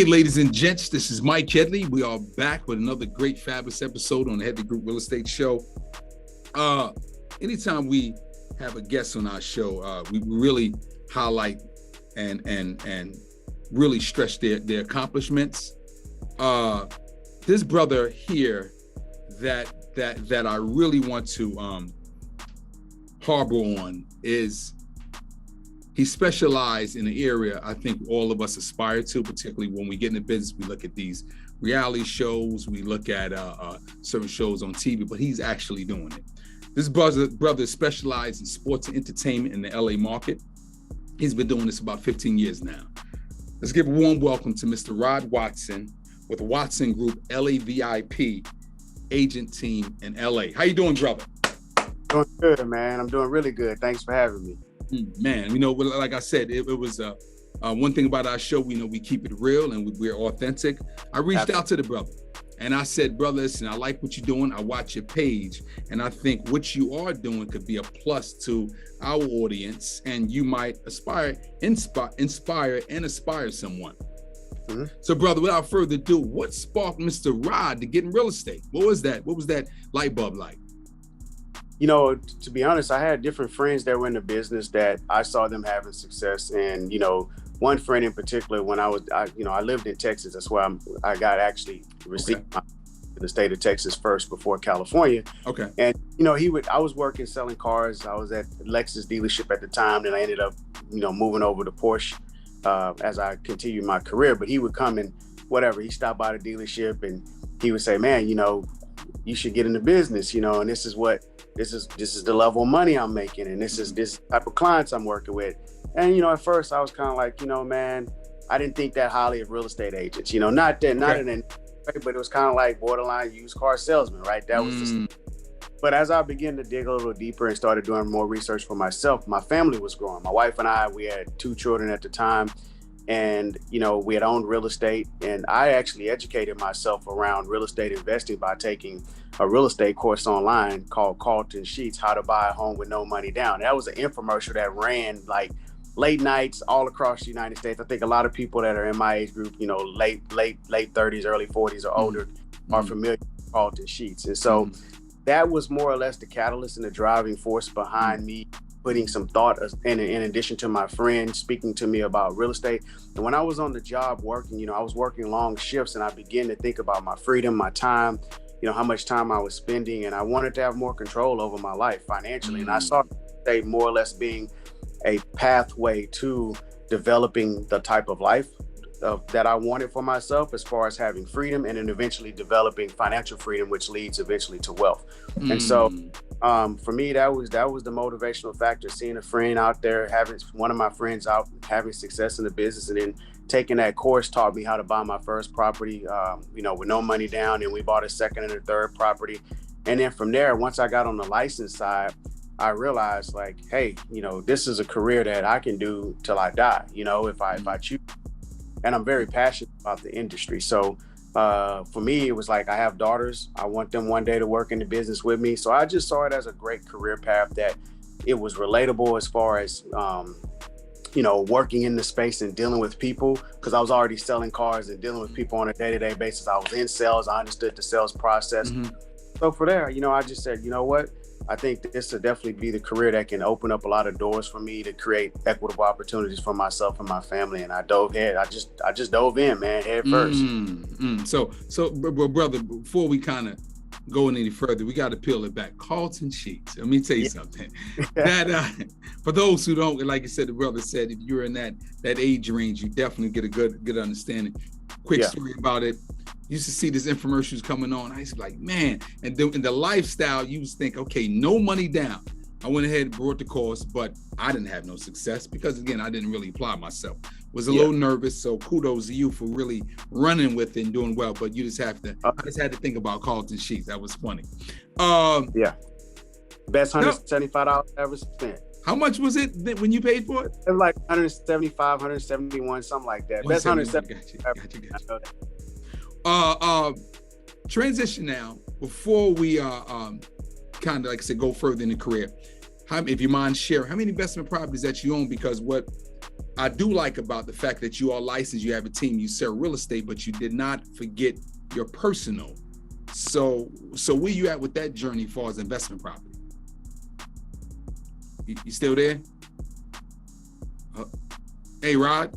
ladies and gents, this is Mike Headley. We are back with another great, fabulous episode on the Headley Group Real Estate Show. Anytime we have a guest on our show, we really highlight and really stretch their accomplishments. This brother here that I really want to harbor on is he specialized in an area I think all of us aspire to, particularly when we get into business. We look at these reality shows, we look at certain shows on TV, but he's actually doing it. This brother specialized in sports and entertainment in the LA market. He's been doing this about 15 years now. Let's give a warm welcome to Mr. Rod Watson with Watson Group LAVIP agent team in LA. How you doing, brother? Doing good, man. I'm doing really good. Thanks for having me. Man, you know, like I said, it was one thing about our show. We keep it real and we're authentic. I reached out to the brother and I said, brother, listen, I like what you're doing. I watch your page and I think what you are doing could be a plus to our audience, and you might inspire someone. Mm-hmm. So, brother, without further ado, what sparked Mr. Rod to get in real estate? What was that? What was that light bulb like? You know, to be honest, I had different friends that were in the business that I saw them having success. And, you know, one friend in particular, when I lived in Texas, that's where I got actually received in the state of Texas first before California. Okay. And, you know, I was working selling cars. I was at Lexus dealership at the time. Then I ended up, moving over to Porsche as I continued my career. But he would come and he stopped by the dealership and he would say, man, you should get into business, and this is the level of money I'm making, and this is this type of clients I'm working with. And, at first I was kind of like, man, I didn't think that highly of real estate agents, not in any way, but it was kind of like borderline used car salesman, right? That was But as I began to dig a little deeper and started doing more research for myself, my family was growing. My wife and I, we had 2 children at the time. And, we had owned real estate, and I actually educated myself around real estate investing by taking a real estate course online called Carlton Sheets, How to Buy a Home with No Money Down. That was an infomercial that ran like late nights all across the United States. I think a lot of people that are in my age group, late 30s, early 40s or older are familiar with Carlton Sheets. And so that was more or less the catalyst and the driving force behind me putting some thought in addition to my friend speaking to me about real estate. And when I was on the job working, I was working long shifts, and I began to think about my freedom, my time, how much time I was spending, and I wanted to have more control over my life financially. And I saw it more or less being a pathway to developing the type of life that I wanted for myself, as far as having freedom and then eventually developing financial freedom, which leads eventually to wealth. And so for me, that was the motivational factor, seeing a friend out there, having one of my friends out having success in the business, and then taking that course taught me how to buy my first property, with no money down. And we bought a second and a third property. And then from there, once I got on the license side, I realized like, hey, this is a career that I can do till I die, if I choose. And I'm very passionate about the industry. So for me, it was like, I have daughters. I want them one day to work in the business with me. So I just saw it as a great career path, that it was relatable as far as, working in the space and dealing with people, because I was already selling cars and dealing with people on a day-to-day basis. I was in sales. I understood the sales process. So for there, I just said, you know what? I think this will definitely be the career that can open up a lot of doors for me to create equitable opportunities for myself and my family. And I dove in. I just dove in, man, head first. So, brother, before we kind of go any further, we got to peel it back. Carlton Sheets. Let me tell you something. That for those who don't, like you said, the brother said, if you're in that age range, you definitely get a good understanding. Quick story about it. Used to see these infomercials coming on. I used to be like, man, and the lifestyle, you just think, okay, no money down. I went ahead and brought the course, but I didn't have no success because, again, I didn't really apply myself. Was a little nervous, so kudos to you for really running with it and doing well. But you just have to, I just had to think about Carlton Sheets. That was funny. Best $175 ever spent. How much was it when you paid for it? It was like 175, 171, something like that. Best 175. Got you. Transition now, before we kind of, like I said, go further in the career. If you mind sharing, how many investment properties that you own? Because what I do like about the fact that you are licensed, you have a team, you sell real estate, but you did not forget your personal. So where you at with that journey as far as investment property? You still there? Hey, Rod?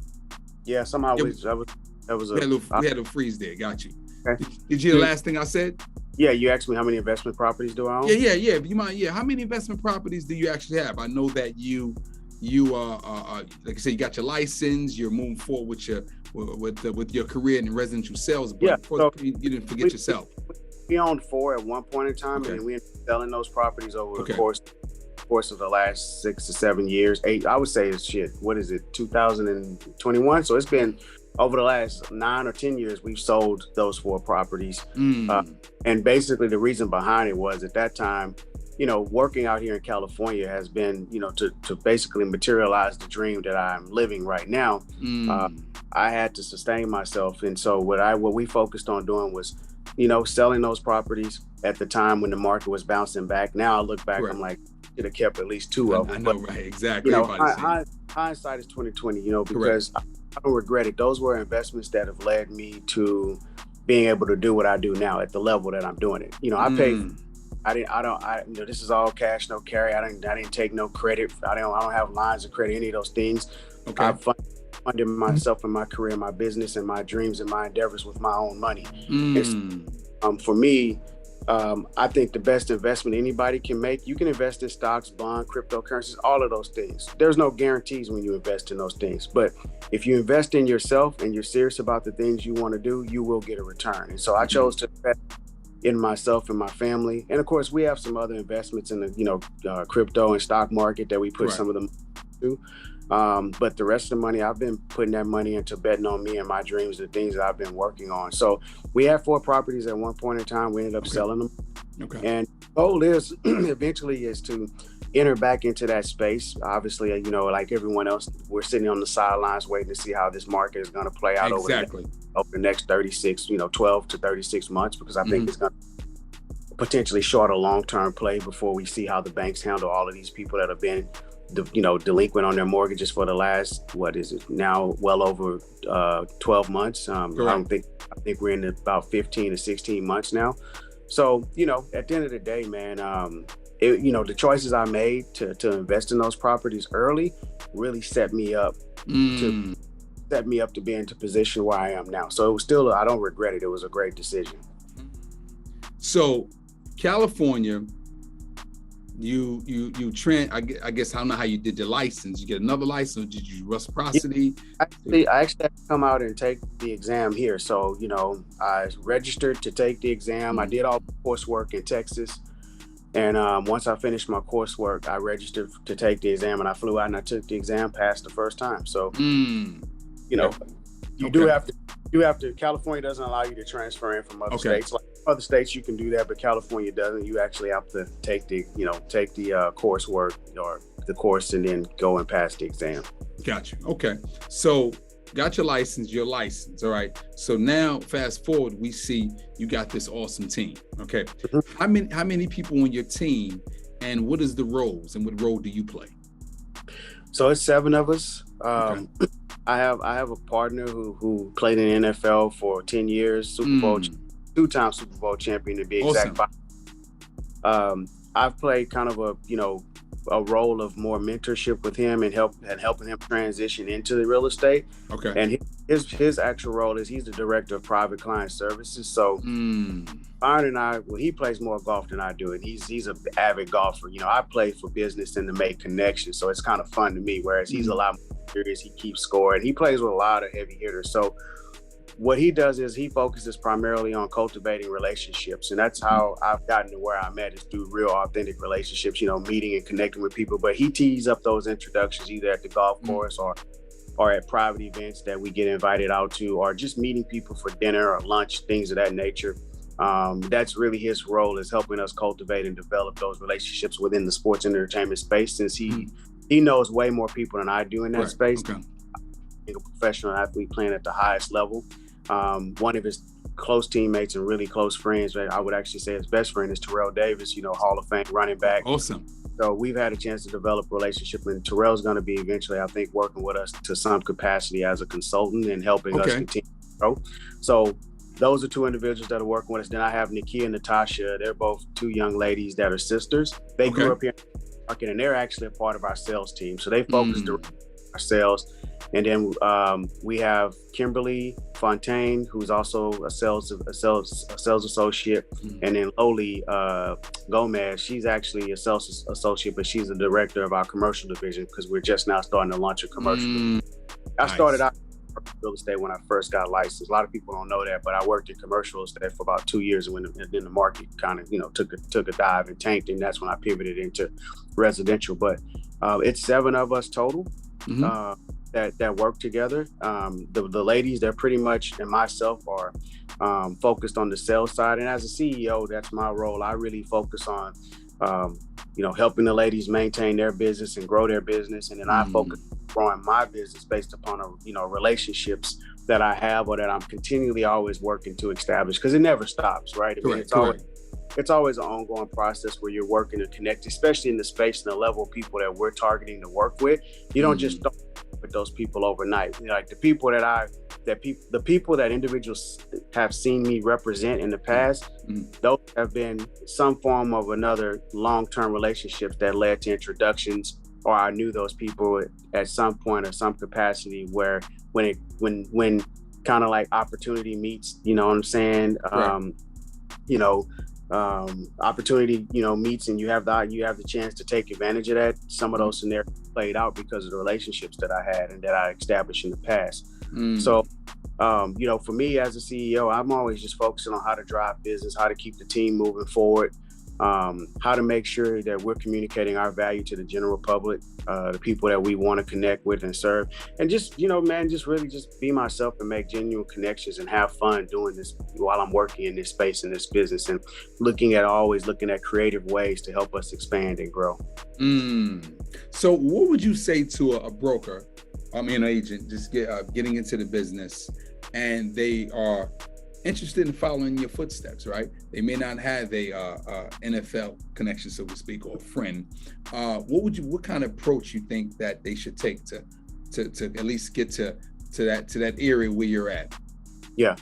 Yeah, somehow Yeah, we had a freeze there. Got you. Okay. Did you hear the last thing I said? Yeah, you asked me how many investment properties do I own? Yeah. If you mind, how many investment properties do you actually have? I know that you like I said, you got your license, you're moving forward with your career in residential sales, but of course, you didn't forget yourself. We owned 4 at one point in time, and we ended up selling those properties over the course of the last 6 to 7 years. 8, I would say, is 2021. So it's been over the last 9 or 10 years, we've sold those 4 properties. And basically the reason behind it was, at that time, working out here in California has been, to basically materialize the dream that I'm living right now. I had to sustain myself. And so what we focused on doing was, selling those properties at the time when the market was bouncing back. Now I look back, I'm like, should have kept at least 2 of them. I know, right? Exactly. Hindsight is 2020, because I don't regret it. Those were investments that have led me to being able to do what I do now at the level that I'm doing it. I paid. This is all cash, no carry. I didn't take no credit. I don't have lines of credit, any of those things. Okay. I funded myself and my career, my business, and my dreams and my endeavors with my own money. For me, I think the best investment anybody can make, you can invest in stocks, bonds, cryptocurrencies, all of those things. There's no guarantees when you invest in those things. But if you invest in yourself and you're serious about the things you want to do, you will get a return. And so I chose to invest in myself and my family. And of course, we have some other investments in the crypto and stock market that we put some of them to. But the rest of the money, I've been putting that money into betting on me and my dreams, the things that I've been working on. So we had 4 properties at one point in time. We ended up selling them. And the goal is eventually is to enter back into that space. Obviously, like everyone else, we're sitting on the sidelines waiting to see how this market is going to play out over the next 12 to 36 months, because I think it's going to potentially short a long-term play before we see how the banks handle all of these people that have been delinquent on their mortgages for the last, now well over 12 months. I think we're in about 15 to 16 months now. So, at the end of the day, man, the choices I made to invest in those properties early really set me up to be into position where I am now. So it was still, I don't regret it. It was a great decision. So California, I guess, I don't know how you did your license. You get another license? Did you reciprocity? I actually had to come out and take the exam here. So, I registered to take the exam. I did all the coursework in Texas. And once I finished my coursework, I registered to take the exam, and I flew out and I took the exam, passed the first time. So, you do have to, California doesn't allow you to transfer in from other states. Like other states, you can do that, but California doesn't. You actually have to take the coursework or the course and then go and pass the exam. Gotcha. Okay. So got your license, all right. So now fast forward, we see you got this awesome team. Okay. How many people on your team, and what is the roles, and what role do you play? So it's 7 of us. I have a partner who played in the NFL for 10 years, Super Bowl, 2-time Super Bowl champion to be exact. I've played kind of a role of more mentorship with him and helping him transition into the real estate. Okay. And his actual role is he's the director of private client services. So Byron and I, he plays more golf than I do, and he's an avid golfer. I play for business and to make connections, so it's kind of fun to me. Whereas he's a lot more serious. He keeps score, and he plays with a lot of heavy hitters. So what he does is he focuses primarily on cultivating relationships, and that's how I've gotten to where I'm at, is through real authentic relationships. Meeting and connecting with people. But he tees up those introductions either at the golf course or at private events that we get invited out to, or just meeting people for dinner or lunch, things of that nature. That's really his role, is helping us cultivate and develop those relationships within the sports and entertainment space, since he knows way more people than I do in that space. Okay. Being a professional athlete playing at the highest level. One of his close teammates and really close friends, I would actually say his best friend, is Terrell Davis, Hall of Fame running back. Awesome. So we've had a chance to develop a relationship, and Terrell's going to be eventually, I think, working with us to some capacity as a consultant and helping us continue to grow. So those are two individuals that are working with us. Then I have Nikia and Natasha. They're both two young ladies that are sisters. They grew up here in the market, and they're actually a part of our sales team. So they focus on our sales. And then we have Kimberly Fontaine, who's also a sales associate, and then Loli Gomez. She's actually a sales associate, but she's the director of our commercial division because we're just now starting to launch a commercial. I started out in real estate when I first got licensed. A lot of people don't know that, but I worked in commercial estate for about 2 years, and then the market kind of took a dive and tanked, and that's when I pivoted into residential. But it's 7 of us total. That work together. The ladies, they're pretty much, and myself are focused on the sales side. And as a CEO, that's my role. I really focus on, helping the ladies maintain their business and grow their business. And then I focus on growing my business based upon, relationships that I have or that I'm continually always working to establish, because it never stops, right? I mean, it's always an ongoing process where you're working to connect, especially in the space and the level of people that we're targeting to work with. You don't just start with those people overnight. Like the people that individuals have seen me represent in the past, those have been some form of another long-term relationships that led to introductions, or I knew those people at some point or some capacity where when kind of like opportunity meets, you know what I'm saying? Opportunity, meets, and you have the chance to take advantage of that. Some of those scenarios played out because of the relationships that I had and that I established in the past. So, for me as a CEO, I'm always just focusing on how to drive business, how to keep the team moving forward, how to make sure that we're communicating our value to the general public, the people that we want to connect with and serve, and just really just be myself and make genuine connections and have fun doing this while I'm working in this space, in this business, and always looking at creative ways to help us expand and grow. So what would you say to a broker, an agent, just getting into the business, and they are interested in following your footsteps, right? They may not have a NFL connection, so to speak, or a friend. What kind of approach you think that they should take to at least get to that area where you're at? Yeah.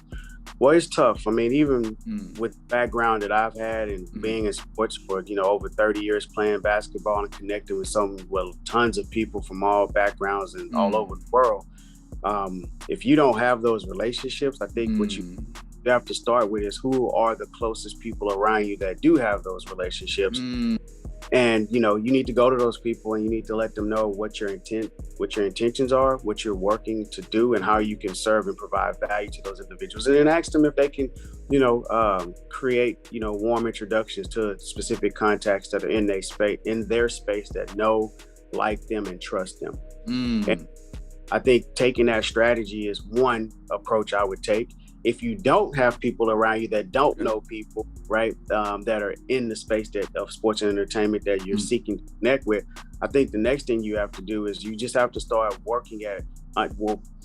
Well, it's tough. I mean, even with the background that I've had and being in sports for, over 30 years, playing basketball and connecting with tons of people from all backgrounds and all over the world. If you don't have those relationships, I think what you have to start with is who are the closest people around you that do have those relationships. And, you need to go to those people and you need to let them know what your intentions are, what you're working to do, and how you can serve and provide value to those individuals. And then ask them if they can, create, warm introductions to specific contacts that are in their space that know, like them, and trust them. And I think taking that strategy is one approach I would take. If you don't have people around you that don't know people, right, that are in the space of sports and entertainment that you're seeking to connect with, I think the next thing you have to do is you just have to start working at,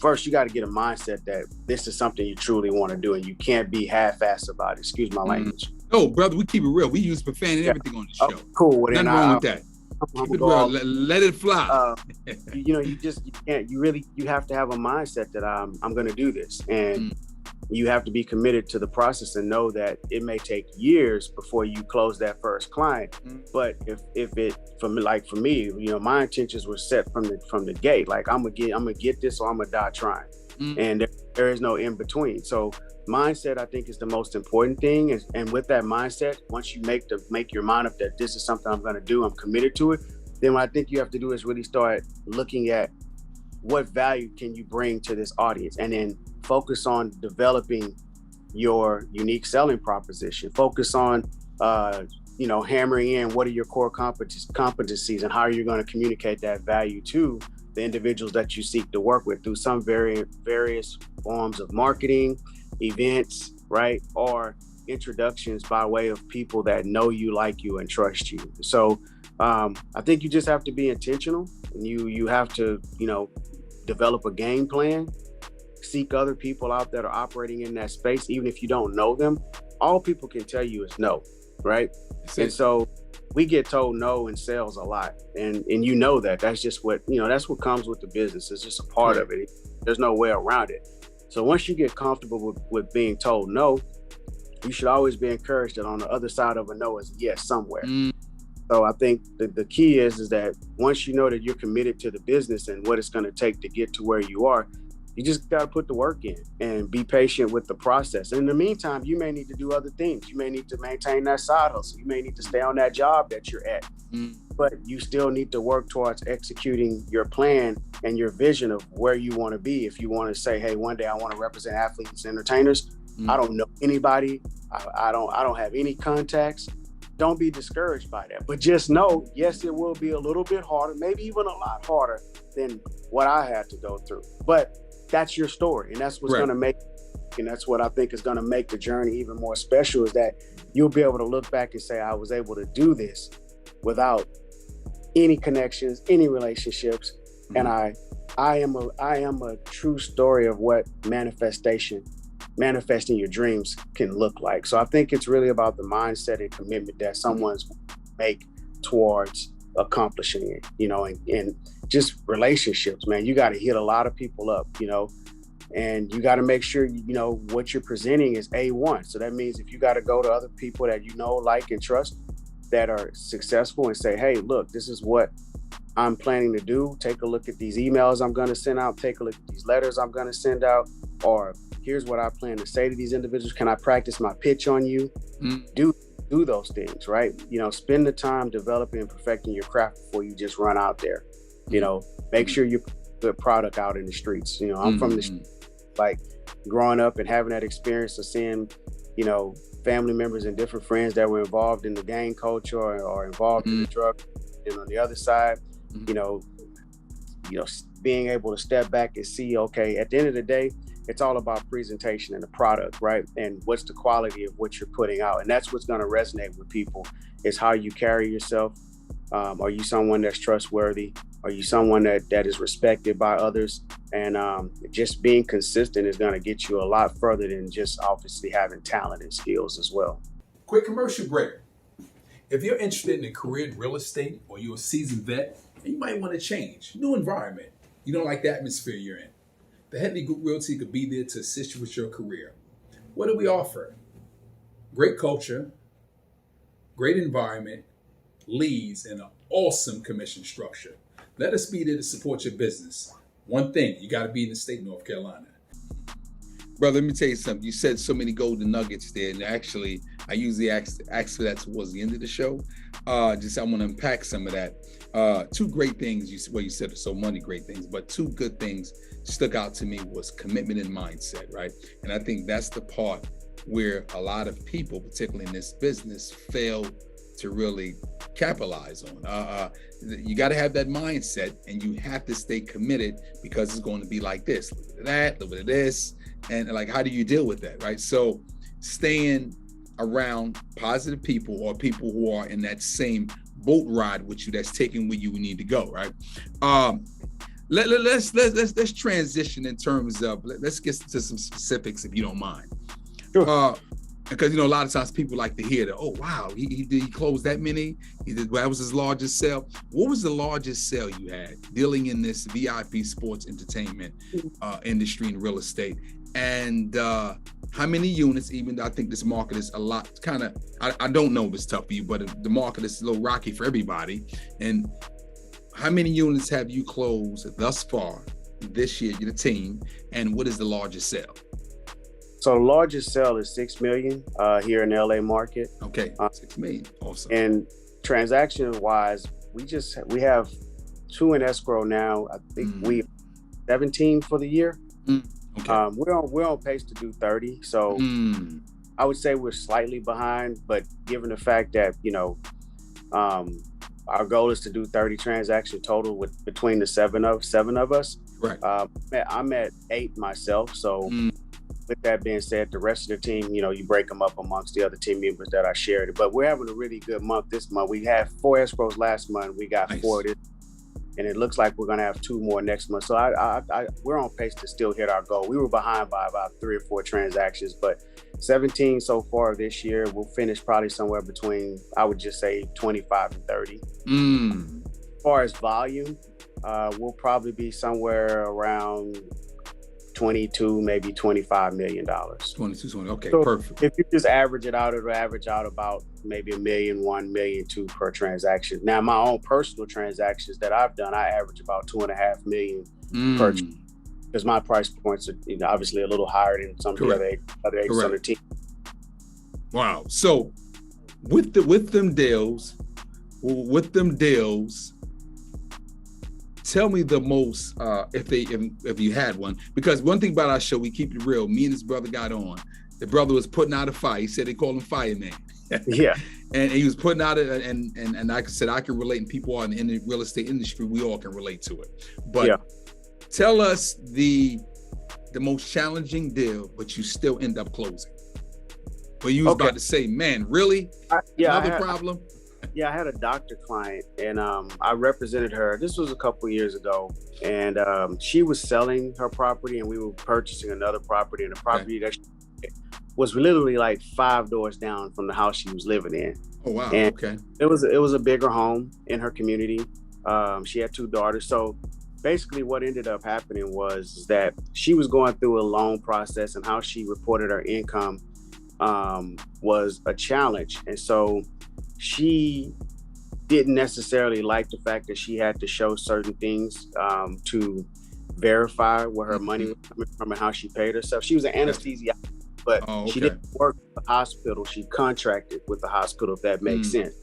first you got to get a mindset that this is something you truly want to do, and you can't be half-assed about it. Excuse my language. No, brother, we keep it real. We use profanity and everything on the show. Oh, cool. Well, nothing wrong with that. Keep it real. Let it fly. You can't. You have to have a mindset that I'm going to do this, and you have to be committed to the process and know that it may take years before you close that first client. But for me, my intentions were set from the gate. Like I'm gonna get this, or I'm gonna die trying, and there is no in between. So mindset, I think, is the most important thing. And with that mindset, once you make your mind up that this is something I'm gonna do, I'm committed to it, then what I think you have to do is really start looking at what value can you bring to this audience, and then focus on developing your unique selling proposition. Focus on, hammering in what are your core competencies and how you're going to communicate that value to the individuals that you seek to work with through some various forms of marketing, events, right, or introductions by way of people that know you, like you, and trust you. So I think you just have to be intentional, and you have to, develop a game plan. Seek other people out that are operating in that space, even if you don't know them. All people can tell you is no, right? And so we get told no in sales a lot, and you know that's just what that's what comes with the business. It's just a part of it. There's no way around it. So once you get comfortable with being told no, you should always be encouraged that on the other side of a no is a yes somewhere. So I think the key is that once you know that you're committed to the business and what it's going to take to get to where you are, you just got to put the work in and be patient with the process. In the meantime, you may need to do other things. You may need to maintain that side hustle. You may need to stay on that job that you're at, but you still need to work towards executing your plan and your vision of where you want to be. If you want to say, hey, one day I want to represent athletes and entertainers, I don't know anybody. I don't have any contacts. Don't be discouraged by that, but just know, yes, it will be a little bit harder, maybe even a lot harder than what I had to go through. But that's your story, and that's what's going to make, and that's what I think is going to make the journey even more special, is that you'll be able to look back and say, I was able to do this without any connections, any relationships, and I am a true story of what manifesting your dreams can look like. So I think it's really about the mindset and commitment that someone's make towards accomplishing it, and just relationships, man. You got to hit a lot of people up, and you got to make sure, what you're presenting is A1. So that means if you got to go to other people that like, and trust that are successful and say, hey, look, this is what I'm planning to do. Take a look at these emails I'm going to send out. Take a look at these letters I'm going to send out. Or here's what I plan to say to these individuals. Can I practice my pitch on you? Do those things, right? Spend the time developing and perfecting your craft before you just run out there. Make sure you put good product out in the streets. I'm from the streets, like growing up and having that experience of seeing, family members and different friends that were involved in the gang culture or involved in the drug. And on the other side, being able to step back and see, okay, at the end of the day, it's all about presentation and the product, right? And what's the quality of what you're putting out? And that's what's going to resonate with people, is how you carry yourself. Are you someone that's trustworthy? Are you someone that is respected by others? And just being consistent is going to get you a lot further than just obviously having talent and skills as well. Quick commercial break. If you're interested in a career in real estate, or you're a seasoned vet, and you might want to change, new environment, you don't like the atmosphere you're in, the Headley Group Realty could be there to assist you with your career. What do we offer? Great culture, great environment, leads, and an awesome commission structure. Let us be there to support your business. One thing, you got to be in the state of North Carolina. Brother, let me tell you something. You said so many golden nuggets there, and actually, I usually ask for that towards the end of the show. I want to unpack some of that. Two great things, you said so many great things, but two good things stuck out to me was commitment and mindset, right? And I think that's the part where a lot of people, particularly in this business, fail to really capitalize on. You got to have that mindset, and you have to stay committed, because it's going to be like this, look at that, look at this, and like, how do you deal with that, right? So staying around positive people, or people who are in that same boat ride with you, that's taking where you need to go, right? Let's transition in terms of, let's get to some specifics, if you don't mind. Sure. Because a lot of times people like to hear that, oh wow, he closed that many. That was his largest sale. What was the largest sale you had dealing in this VIP sports entertainment industry and real estate? And how many units? Even though I think this market is a lot, I don't know if it's tough for you, but the market is a little rocky for everybody. And how many units have you closed thus far this year, your team? And what is the largest sale? So the largest sale is 6 million here in the LA market. Okay, 6 million, awesome. And transaction wise, we have 2 in escrow now. I think we 17 for the year. Okay. We're on pace to do 30. So I would say we're slightly behind, but given the fact that our goal is to do 30 transactions total with between the seven of us. Right. I'm at 8 myself. So. With that being said, the rest of the team, you break them up amongst the other team members that I shared. But we're having a really good month this month. We had 4 escrows last month. We got nice. 4 this. and it looks like we're going to have 2 more next month. So we're on pace to still hit our goal. We were behind by about 3 or 4 transactions, but 17 so far this year. We'll finish probably somewhere between, I would just say, 25 and 30. As far as volume, we'll probably be somewhere around 22, maybe $25 million. 20. Okay, so perfect. If you just average it out, it'll average out about maybe $1 million, $1 million, $2 million per transaction. Now, my own personal transactions that I've done, I average about $2.5 million per, because my price points are, you know, obviously a little higher than some of the other agents on the team. Wow. So with them deals, tell me the most, if you had one, because one thing about our show, we keep it real. Me and his brother got on. The brother was putting out a fire. He said they call him Fireman. Yeah. And he was putting out it, and I said I can relate, and people are in the real estate industry, we all can relate to it. But tell us the most challenging deal, but you still end up closing. But you was about to say, man, really? Another problem? Yeah, I had a doctor client, and I represented her. This was a couple of years ago, and she was selling her property, and we were purchasing another property, and the property that she was literally like 5 doors down from the house she was living in. Oh wow! And okay. It was a bigger home in her community. She had 2 daughters, so basically what ended up happening was that she was going through a loan process, and how she reported her income was a challenge, and so she didn't necessarily like the fact that she had to show certain things to verify where her money was coming from and how she paid herself. She was an anesthesiologist, but she didn't work at the hospital. She contracted with the hospital, if that makes sense.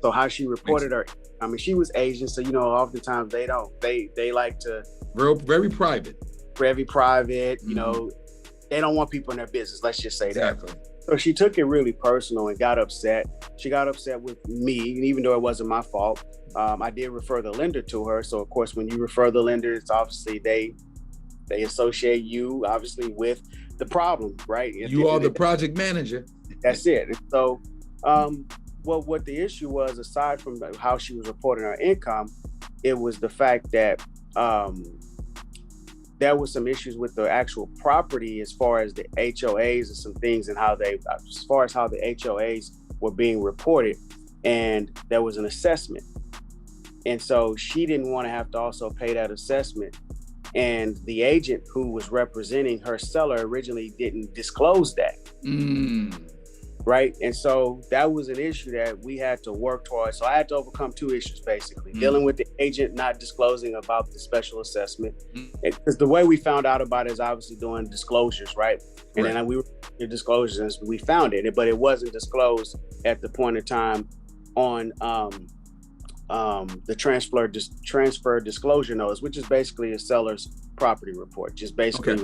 So how she reported her, I mean, she was Asian, so, you know, oftentimes they like to... Very private. Very private, you know, they don't want people in their business, let's just say that. So she took it really personal and got upset. She got upset with me, and even though it wasn't my fault, I did refer the lender to her. So of course, when you refer the lender, it's obviously they associate you obviously with the problem, right? You are the project manager. That's it. And so, what the issue was, aside from how she was reporting her income, it was the fact that there was some issues with the actual property as far as the HOAs and some things, and as far as how the HOAs were being reported, and there was an assessment. And so she didn't want to have to also pay that assessment. And the agent who was representing her seller originally didn't disclose that. Right. And so that was an issue that we had to work towards. So I had to overcome 2 issues, basically. Dealing with the agent not disclosing about the special assessment. Because the way we found out about it is obviously doing disclosures, right? And then we were doing disclosures, and we found it, but it wasn't disclosed at the point in time on the transfer disclosure notice, which is basically a seller's property report. Just basically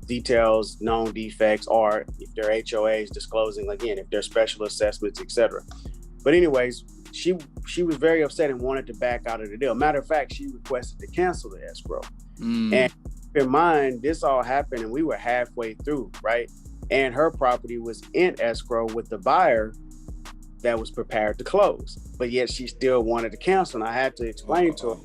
details, known defects, or if their HOAs disclosing, again, if they're special assessments, etc. But anyways, she was very upset and wanted to back out of the deal. Matter of fact, she requested to cancel the escrow. And keep in mind, this all happened and we were halfway through, right? And her property was in escrow with the buyer that was prepared to close, but yet she still wanted to cancel. And I had to explain to her,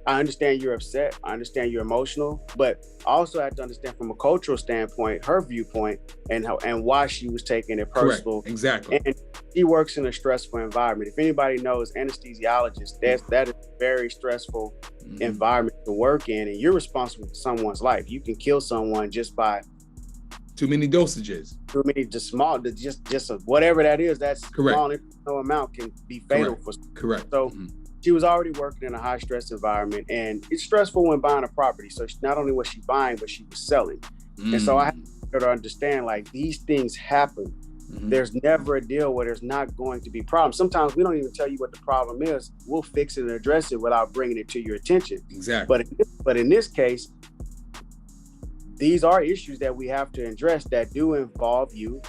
I understand you're upset, I understand you're emotional, but I also have to understand from a cultural standpoint, her viewpoint and why she was taking it personal. Correct. Exactly. And she works in a stressful environment. If anybody knows anesthesiologists, that is a very stressful environment to work in, and you're responsible for someone's life. You can kill someone just by too many dosages. Too many, whatever that is, that's correct. Small amount can be fatal for. Correct. So she was already working in a high stress environment, and it's stressful when buying a property. So not only was she buying, but she was selling. And so I had to understand, like, these things happen. There's never a deal where there's not going to be problems. Sometimes we don't even tell you what the problem is. We'll fix it and address it without bringing it to your attention. Exactly. But in this case, these are issues that we have to address that do involve you.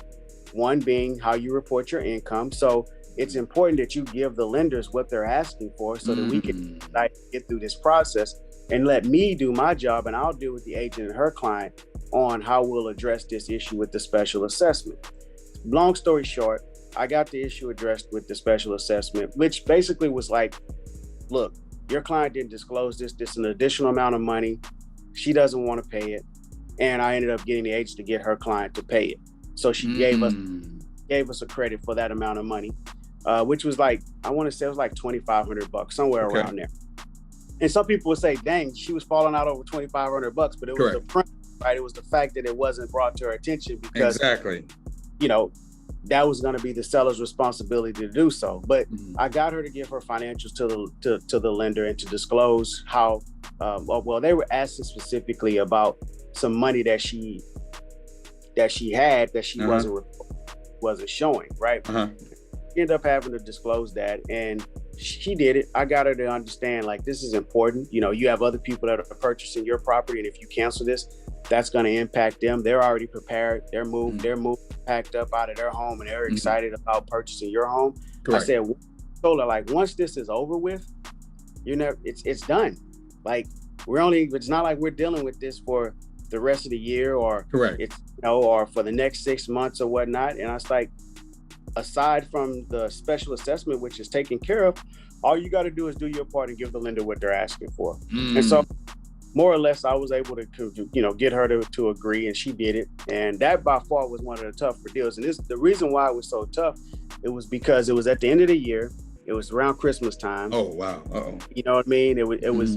One being how you report your income. So it's important that you give the lenders what they're asking for so that we can get through this process, and let me do my job, and I'll deal with the agent and her client on how we'll address this issue with the special assessment. Long story short, I got the issue addressed with the special assessment, which basically was like look, your client didn't disclose this. This is an additional amount of money. She doesn't want to pay it. And I ended up getting the agent to get her client to pay it. So she gave us a credit for that amount of money, which was like, I want to say it was like $2,500, somewhere around there. And some people would say, dang, she was falling out over $2,500, but it was the principle, right? It was the fact that it wasn't brought to her attention because, you know, that was going to be the seller's responsibility to do so. But I got her to give her financials to the lender and to disclose how, well, they were asking specifically about some money that she had that she wasn't showing, right? She ended up having to disclose that, and she did it. I got her to understand, like, this is important. You know, you have other people that are purchasing your property, and if you cancel this, that's going to impact them. They're already prepared. They're moved, packed up out of their home, and they're excited about purchasing your home. Correct. I said, told her, like, once this is over with, it's done. Like, it's not like we're dealing with this for the rest of the year, or it's, you know, or for the next 6 months or whatnot. And I was like, aside from the special assessment, which is taken care of, all you got to do is do your part and give the lender what they're asking for. And so, more or less, I was able to, you know, get her to agree, and she did it. And that by far was one of the tougher deals. And the reason why it was so tough, it was because it was at the end of the year. It was around Christmas time. Oh, wow. You know what I mean? It was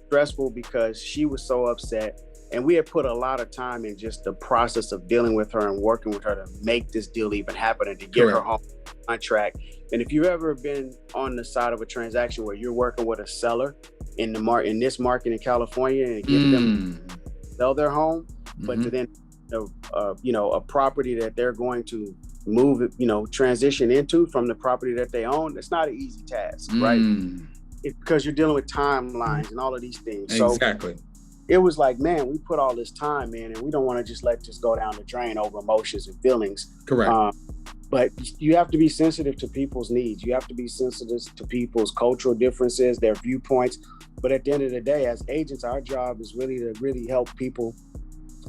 stressful because she was so upset. And we had put a lot of time in just the process of dealing with her and working with her to make this deal even happen and to get her home on track. And if you've ever been on the side of a transaction where you're working with a seller in this market in California and get them sell their home, but to then, you know, a property that they're going to move, you know, transition into from the property that they own, it's not an easy task, right? It's because you're dealing with timelines and all of these things. Exactly. So it was like, man, we put all this time in, and we don't want to just let this go down the drain over emotions and feelings. Correct. But you have to be sensitive to people's needs. You have to be sensitive to people's cultural differences, their viewpoints. But at the end of the day, as agents, our job is really to help people,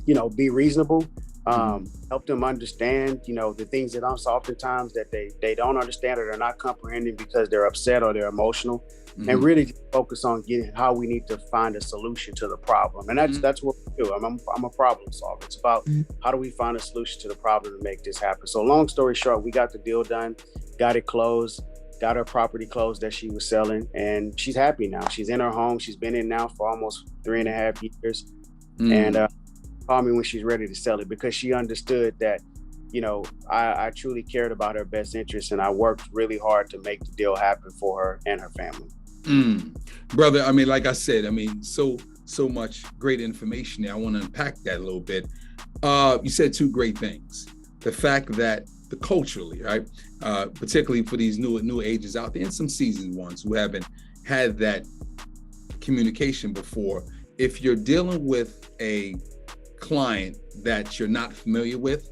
you know, be reasonable, help them understand, you know, the things that oftentimes that they don't understand or they're not comprehending because they're upset or they're emotional. And really just focus on getting how we need to find a solution to the problem. And that's what we do. I'm a problem solver. It's about how do we find a solution to the problem to make this happen. So long story short, we got the deal done, got it closed, got her property closed that she was selling, and she's happy now. She's in her home. She's been in now for almost 3.5 years. And called me when she's ready to sell it because she understood that, you know, I truly cared about her best interests, and I worked really hard to make the deal happen for her and her family. Brother, I mean, like I said, I mean, so much great information there. I want to unpack that a little bit. You said two great things. The fact that culturally, right, particularly for these new agents out there and some seasoned ones who haven't had that communication before, if you're dealing with a client that you're not familiar with,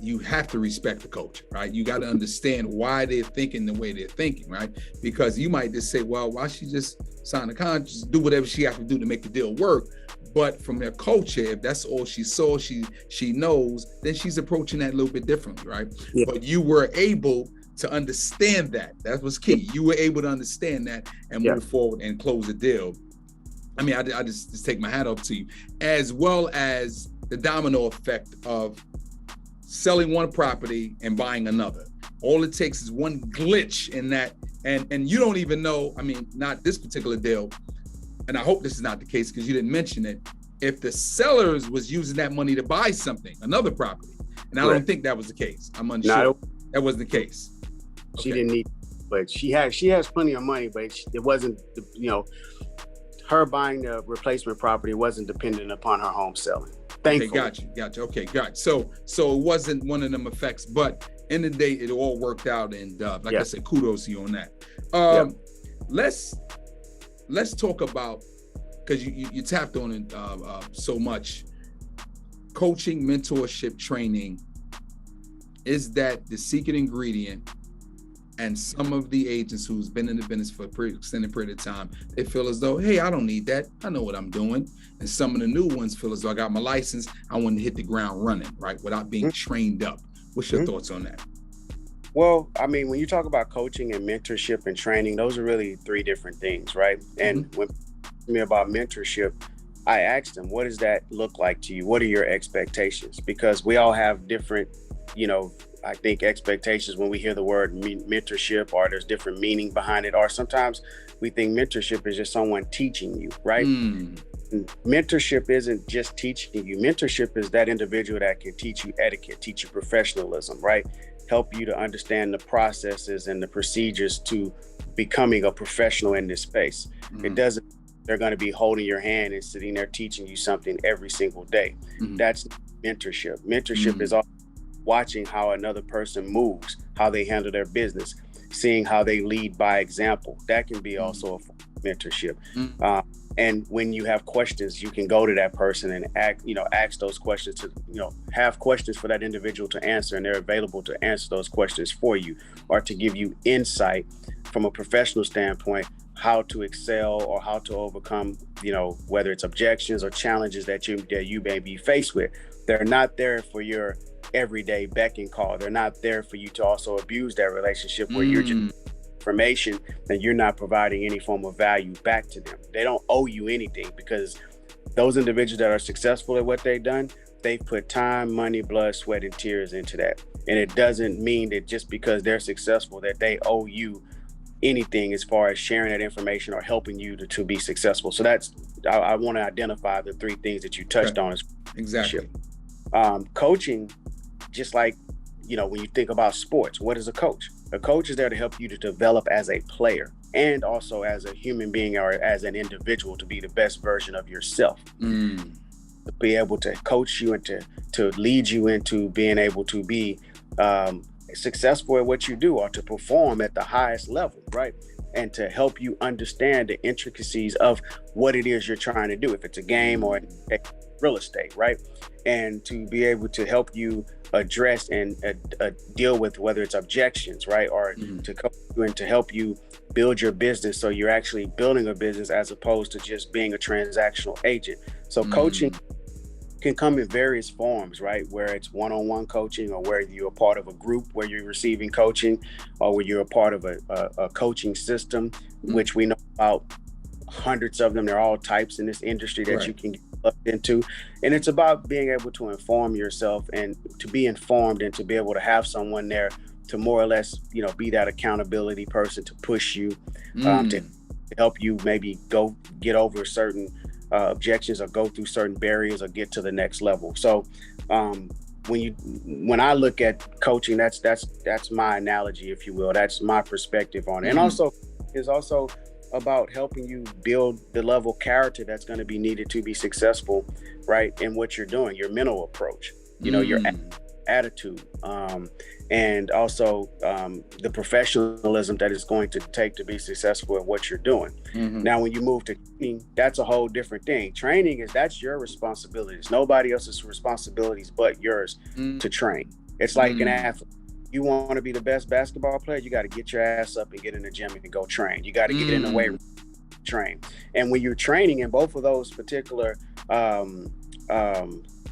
you have to respect the culture, right? You got to understand why they're thinking the way they're thinking, right? Because you might just say, well, why she just sign the contract, just do whatever she has to do to make the deal work. But from their culture, if that's all she saw, she knows, then she's approaching that a little bit differently, right? Yeah. But you were able to understand that. That was key. You were able to understand that and move forward and close the deal. I mean, I just take my hat off to you, as well as the domino effect of selling one property and buying another. All it takes is one glitch in that, and you don't even know, I mean, not this particular deal, and I hope this is not the case because you didn't mention it, if the sellers was using that money to buy something, another property. And I don't think that was the case. I'm unsure. That wasn't the case. She didn't need, but she has plenty of money, but it wasn't, you know, her buying the replacement property wasn't dependent upon her home selling. Thankfully. Okay, got you. Okay, got you. So it wasn't one of them effects, but in the day, it all worked out. And like I said, kudos to you on that. Let's talk about, because you tapped on it so much, coaching, mentorship, training. Is that the secret ingredient? And some of the agents who's been in the business for a extended period of time, they feel as though, hey, I don't need that. I know what I'm doing. And some of the new ones feel as though I got my license. I want to hit the ground running, right? Without being trained up. What's your thoughts on that? Well, I mean, when you talk about coaching and mentorship and training, those are really three different things, right? And Mhm. when me about mentorship, I asked them, what does that look like to you? What are your expectations? Because we all have different, you know, I think expectations when we hear the word mentorship, or there's different meaning behind it, or sometimes we think mentorship is just someone teaching you, right? Mm. Mentorship isn't just teaching you. Mentorship is that individual that can teach you etiquette, teach you professionalism, right? Help you to understand the processes and the procedures to becoming a professional in this space. It Mhm. doesn't, they're going to be holding your hand and sitting there teaching you something every single day. Mhm. That's mentorship. Mentorship is Mm. all watching how another person moves, how they handle their business, seeing how they lead by example. That can be Mm. also a form of mentorship. Mm. Uh, and when you have questions, you can go to that person and ask those questions to, have questions for that individual to answer, and they're available to answer those questions for you, or to give you insight from a professional standpoint, how to excel or how to overcome, whether it's objections or challenges that you may be faced with. They're not there for your everyday beck and call. They're not there for you to also abuse that relationship where you're just Mm. information and you're not providing any form of value back to them. They don't owe you anything, because those individuals that are successful at what they've done, they've put time, money, blood, sweat, and tears into that. And it doesn't mean that just because they're successful that they owe you anything as far as sharing that information or helping you to be successful. So I want to identify the three things that you touched Okay. on as Exactly. coaching. Just like, when you think about sports, what is a coach? A coach is there to help you to develop as a player and also as a human being or as an individual to be the best version of yourself. Mm. To be able to coach you and to lead you into being able to be successful at what you do, or to perform at the highest level, right? And to help you understand the intricacies of what it is you're trying to do, if it's a game or real estate, right? And to be able to help you address and deal with whether it's objections, right? Or Mm. to coach you and to help you build your business so you're actually building a business as opposed to just being a transactional agent. So coaching Mm. can come in various forms, right? Where it's one-on-one coaching, or where you're a part of a group where you're receiving coaching, or where you're a part of a coaching system, Mm. which we know about hundreds of them. They're all types in this industry that you Right. can get plugged into. And it's about being able to inform yourself and to be informed and to be able to have someone there to more or less, be that accountability person to push you, to Mm. help you maybe go get over certain objections or go through certain barriers or get to the next level. So um, when I look at coaching, that's my analogy, if you will. That's my perspective on it. And Mhm. also is also about helping you build the level of character that's going to be needed to be successful, right? In what you're doing, your mental approach, your Mm. attitude, and also the professionalism that it's going to take to be successful at what you're doing. Mhm. Now, when you move to training, that's a whole different thing. Training that's your responsibility. It's nobody else's responsibilities but yours Mm. to train. It's like an Mm. athlete. You want to be the best basketball player, you got to get your ass up and get in the gym and go train. You got to get in the weight Mm. room, train. And when you're training in both of those particular um,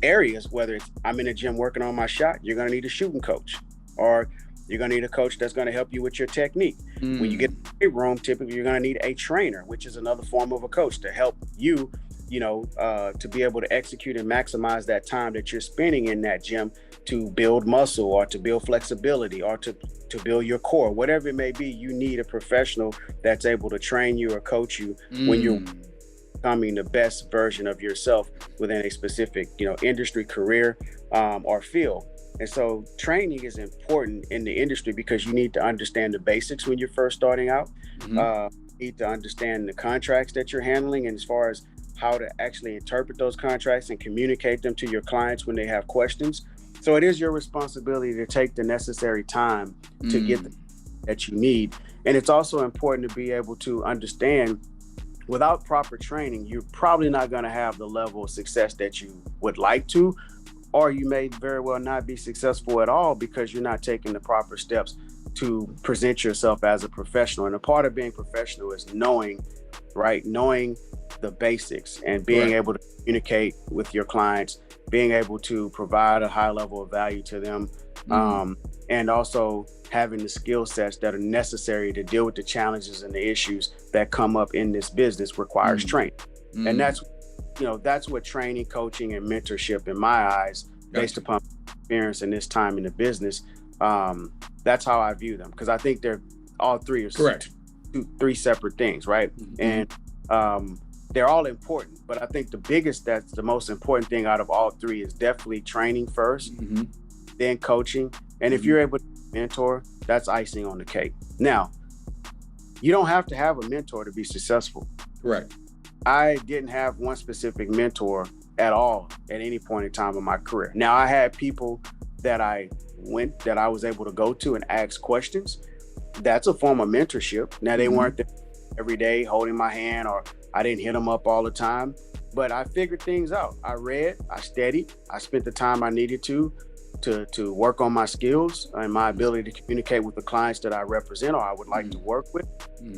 areas, whether it's I'm in the gym working on my shot, you're going to need a shooting coach, or you're going to need a coach that's going to help you with your technique. When you get Mm. in the weight room, typically you're going to need a trainer, which is another form of a coach to help you, to be able to execute and maximize that time that you're spending in that gym to build muscle or to build flexibility or to build your core, whatever it may be. You need a professional that's able to train you or coach you when you're Mm. becoming the best version of yourself within a specific, industry, career, or field. And so training is important in the industry because you need to understand the basics when you're first starting out. Mhm. Uh, you need to understand the contracts that you're handling, and as far as how to actually interpret those contracts and communicate them to your clients when they have questions. So it is your responsibility to take the necessary time to get the Mm. that you need. And it's also important to be able to understand, without proper training, you're probably not going to have the level of success that you would like to, or you may very well not be successful at all because you're not taking the proper steps to present yourself as a professional. And a part of being professional is knowing, right? Knowing the basics and being Right. able to communicate with your clients being able to provide a high level of value to them, and also having the skill sets that are necessary to deal with the challenges and the issues that come up in this business requires training. And that's what training, coaching, and mentorship, in my eyes, based upon experience in this time in the business, that's how I view them, because I think they're all three are correct. Three separate things, right? And they're all important, but I think that's the most important thing out of all three is definitely training first, then coaching. And if you're able to mentor, that's icing on the cake. Now, you don't have to have a mentor to be successful. Correct. I didn't have one specific mentor at all at any point in time in my career. Now, I had people that I was able to go to and ask questions. That's a form of mentorship. Now, they weren't there every day holding my hand, or I didn't hit them up all the time, but I figured things out. I read, I studied, I spent the time I needed to work on my skills and my ability to communicate with the clients that I represent or I would like to work with.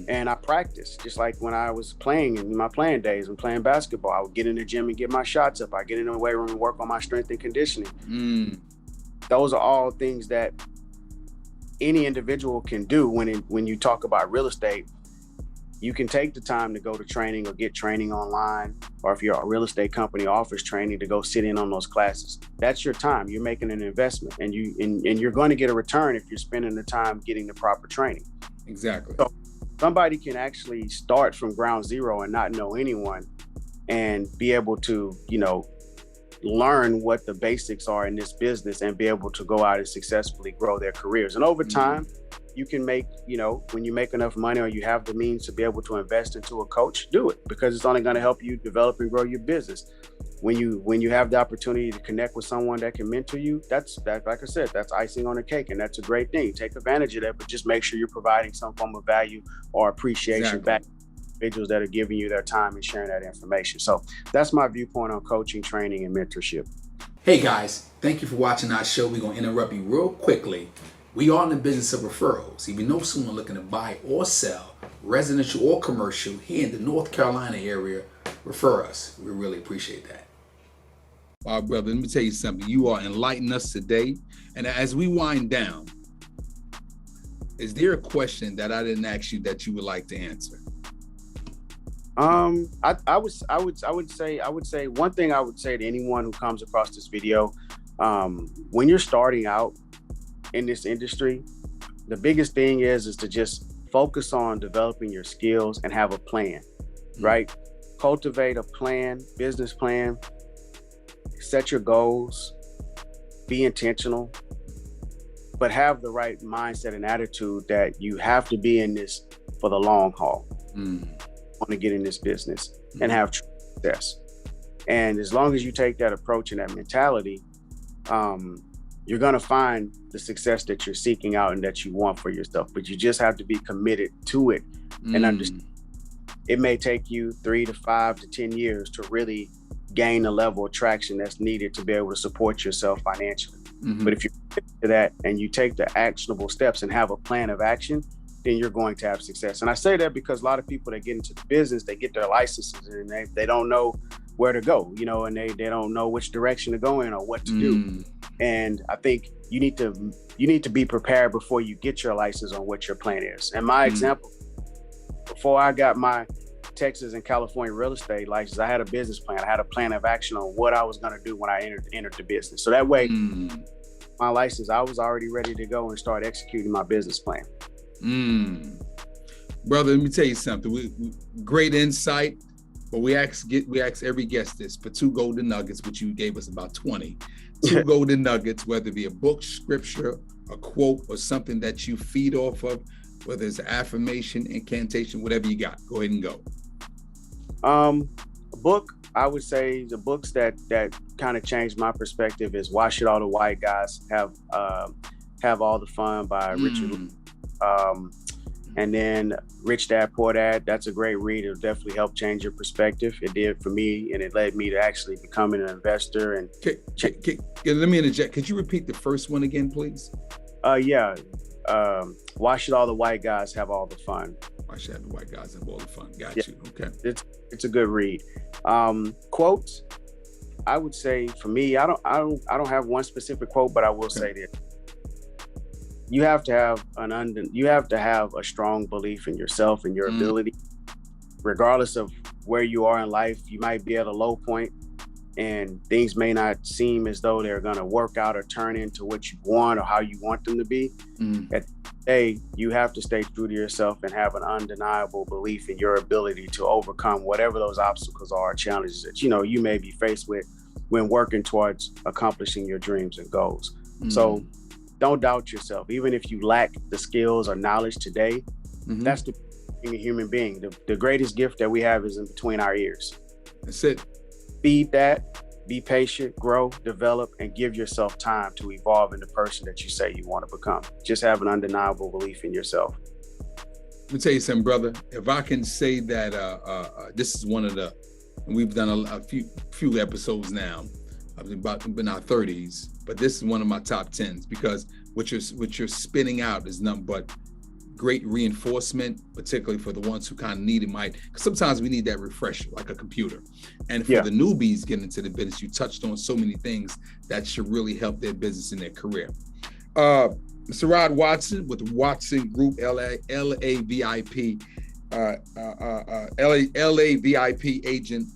And I practiced, just like when I was playing in my playing days and playing basketball. I would get in the gym and get my shots up. I get in the weight room and work on my strength and conditioning. Those are all things that any individual can do. When you talk about real estate, you can take the time to go to training or get training online, or if you're a real estate company offers training, to go sit in on those classes. That's your time. You're making an investment, and you're going to get a return if you're spending the time getting the proper training. Exactly. So somebody can actually start from ground zero and not know anyone, and be able to, learn what the basics are in this business and be able to go out and successfully grow their careers. And over time, you can make, when you make enough money or you have the means to be able to invest into a coach, do it, because it's only going to help you develop and grow your business. When you have the opportunity to connect with someone that can mentor you, that's like I said, that's icing on the cake, and that's a great thing. Take advantage of that, but just make sure you're providing some form of value or appreciation back to individuals that are giving you their time and sharing that information. So that's my viewpoint on coaching, training, and mentorship. Hey guys, thank you for watching our show. We're going to interrupt you real quickly. We are in the business of referrals. If you know someone looking to buy or sell, residential or commercial, here in the North Carolina area, refer us. We really appreciate that. Wow, brother, let me tell you something. You are enlightening us today. And as we wind down, is there a question that I didn't ask you that you would like to answer? I would say one thing I would say to anyone who comes across this video, when you're starting out in this industry, the biggest thing is to just focus on developing your skills and have a plan, right? Cultivate a plan, business plan, set your goals, be intentional, but have the right mindset and attitude that you have to be in this for the long haul. Want to get in this business and have success. And as long as you take that approach and that mentality, you're going to find the success that you're seeking out and that you want for yourself. But you just have to be committed to it and understand it may take you 3 to 5 to 10 years to really gain the level of traction that's needed to be able to support yourself financially. But if you commit to that and you take the actionable steps and have a plan of action, then you're going to have success. And I say that because a lot of people that get into the business, they get their licenses and they don't know where to go, and they don't know which direction to go in or what to do. And I think you need to be prepared before you get your license on what your plan is. And my example, before I got my Texas and California real estate license, I had a business plan. I had a plan of action on what I was going to do when I entered the business. So that way, my license, I was already ready to go and start executing my business plan. Brother, let me tell you something. Great insight, but we ask every guest this for 2 golden nuggets, which you gave us about 20. 2 golden nuggets, whether it be a book, scripture, a quote, or something that you feed off of, whether it's affirmation, incantation, whatever you got. Go ahead and go. A book, I would say the books that kind of changed my perspective is Why Should All the White Guys Have All the Fun by Richard. And then Rich Dad Poor Dad, that's a great read. It'll definitely help change your perspective. It did for me, and it led me to actually becoming an investor. And let me interject. Could you repeat the first one again, please? Why Should All the White Guys Have All the Fun? Why should all the white guys have all the fun? Got you. Okay. It's a good read. Quotes. I would say for me, I don't have one specific quote, but I will say this. You have to have a strong belief in yourself and your ability, regardless of where you are in life. You might be at a low point and things may not seem as though they're going to work out or turn into what you want or how you want them to be. At the day, you have to stay true to yourself and have an undeniable belief in your ability to overcome whatever those obstacles are, challenges that you may be faced with when working towards accomplishing your dreams and goals. So don't doubt yourself. Even if you lack the skills or knowledge today, that's being a human being. The greatest gift that we have is in between our ears. That's it. Feed that, be patient, grow, develop, and give yourself time to evolve into the person that you say you want to become. Just have an undeniable belief in yourself. Let me tell you something, brother. If I can say that this is one of the, and we've done a few episodes now, about in our 30s, but this is one of my top 10s because what you're spinning out is nothing but great reinforcement, particularly for the ones who kind of need it. Because sometimes we need that refresher, like a computer. And for the newbies getting into the business, you touched on so many things that should really help their business and their career. Mr. Rod Watson with Watson Group, LAVIP agent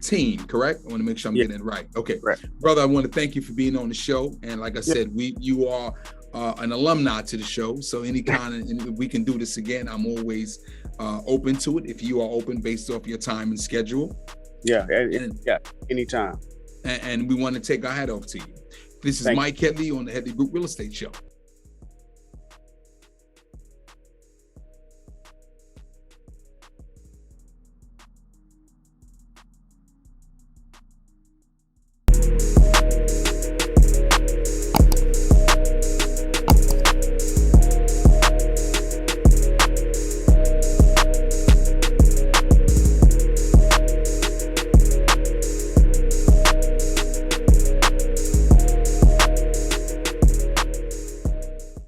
team, correct? I want to make sure I'm getting it right. Okay, brother, I want to thank you for being on the show. And like I said, you are an alumni to the show, so any kind of, if we can do this again, I'm always open to it if you are open based off your time and schedule. Anytime. And we want to take our hat off to you. This is Mike Headley on the Headley Group Real Estate Show.